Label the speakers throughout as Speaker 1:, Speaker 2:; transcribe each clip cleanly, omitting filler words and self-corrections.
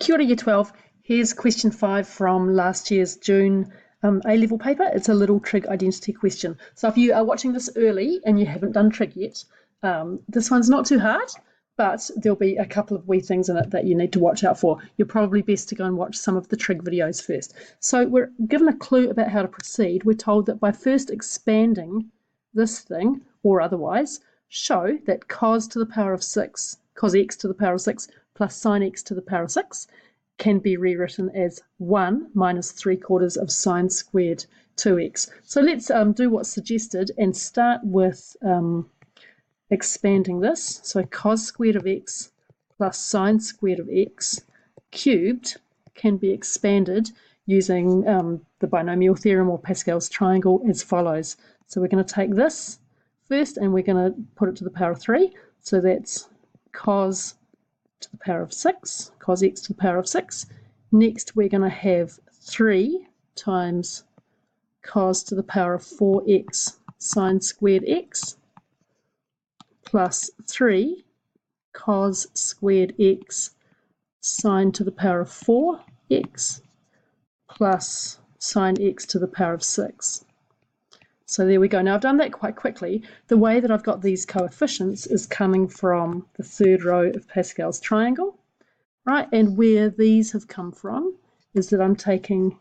Speaker 1: Kia ora Year 12, here's question 5 from last year's June A-level paper. It's a little trig identity question. So if you are watching this early and you haven't done trig yet, this one's not too hard, but there'll be a couple of wee things in it that you need to watch out for. You're probably best to go and watch some of the trig videos first. So we're given a clue about how to proceed. We're told that by first expanding this thing, or otherwise, show that cos to the power of 6, cos x to the power of 6 plus sine x to the power of 6 can be rewritten as 1 minus 3/4 of sine squared 2x. So let's do what's suggested and start with expanding this. So cos squared of x plus sine squared of x cubed can be expanded using the binomial theorem or Pascal's triangle as follows. So we're going to take this first and we're going to put it to the power of 3. So that's cos to the power of 6, cos x to the power of 6. Next we're going to have 3 times cos to the power of 4x sine squared x plus 3 cos squared x sine to the power of 4x plus sine x to the power of 6. So there we go. Now I've done that quite quickly. The way that I've got these coefficients is coming from the third row of Pascal's triangle, right? And where these have come from is that I'm taking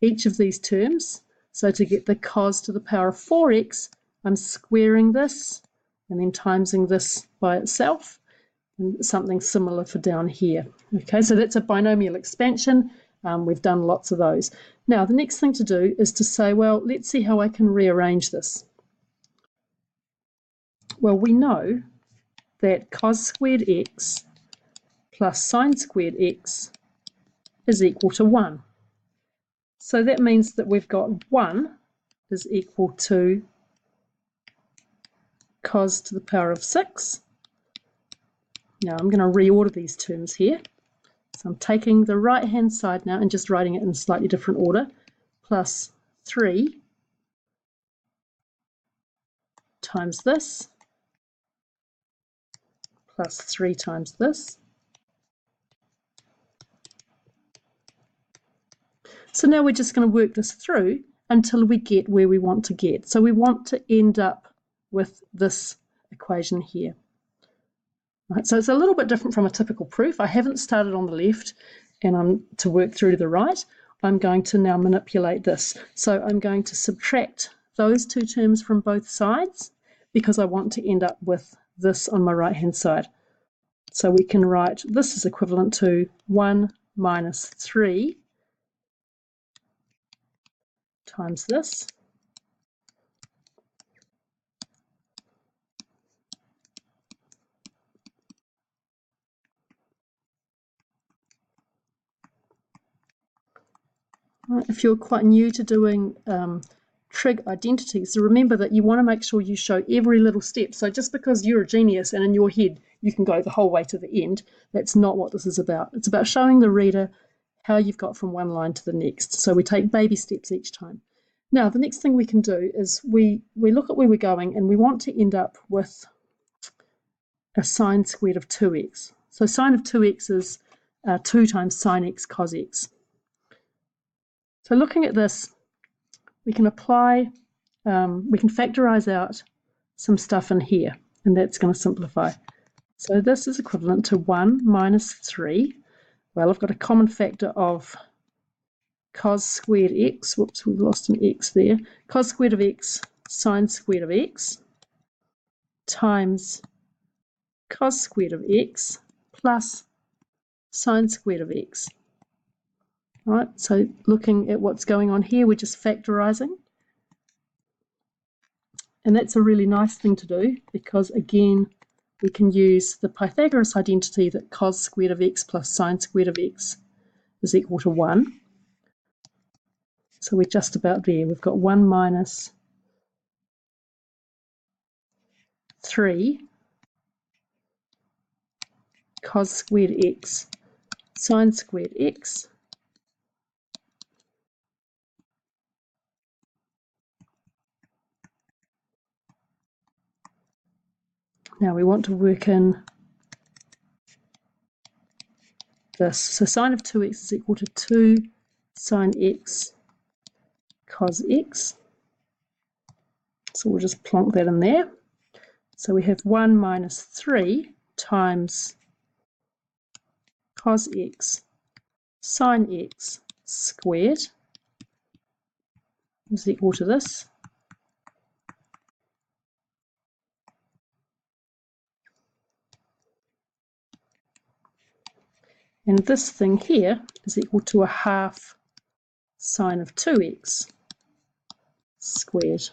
Speaker 1: each of these terms. So to get the cos to the power of 4x, I'm squaring this and then timesing this by itself, and something similar for down here. Okay, so that's a binomial expansion. We've done lots of those. Now, the next thing to do is to say, well, let's see how I can rearrange this. Well, we know that cos squared x plus sine squared x is equal to 1. So that means that we've got 1 is equal to cos to the power of 6. Now, I'm going to reorder these terms here. So I'm taking the right-hand side now and just writing it in a slightly different order, plus 3 times this, plus 3 times this. So now we're just going to work this through until we get where we want to get. So we want to end up with this equation here. Right, so it's a little bit different from a typical proof. I haven't started on the left and I'm to work through to the right. I'm going to now manipulate this. So I'm going to subtract those two terms from both sides because I want to end up with this on my right hand side. So we can write this is equivalent to 1 minus 3 times this. If you're quite new to doing trig identities, so remember that you want to make sure you show every little step. So just because you're a genius and in your head you can go the whole way to the end, that's not what this is about. It's about showing the reader how you've got from one line to the next. So we take baby steps each time. Now the next thing we can do is we look at where we're going and we want to end up with a sine squared of 2x. So sine of 2x is 2 times sine x cos x. So looking at this, we can apply, we can factorize out some stuff in here, and that's going to simplify. So this is equivalent to 1 minus 3. Well, I've got a common factor of cos squared x, whoops, we've lost an x there, cos squared of x sine squared of x times cos squared of x plus sine squared of x. Right, so looking at what's going on here, we're just factorizing. And that's a really nice thing to do because, again, we can use the Pythagoras identity that cos squared of x plus sine squared of x is equal to 1. So we're just about there. We've got 1 minus 3 cos squared x sine squared x Now we want to work in this. So sine of 2x is equal to 2 sine x cos x. So we'll just plonk that in there. So we have 1 minus 3 times cos x sine x squared is equal to this. And this thing here is equal to a half sine of 2x squared.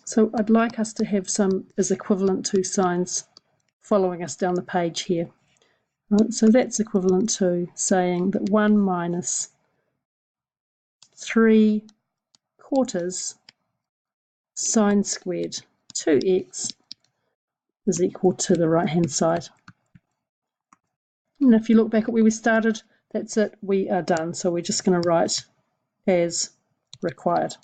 Speaker 1: So I'd like us to have some is equivalent to signs following us down the page here. Right, so that's equivalent to saying that 1 minus 3 quarters sine squared 2x is equal to the right-hand side. And if you look back at where we started, that's it. We are done. So we're just going to write as required.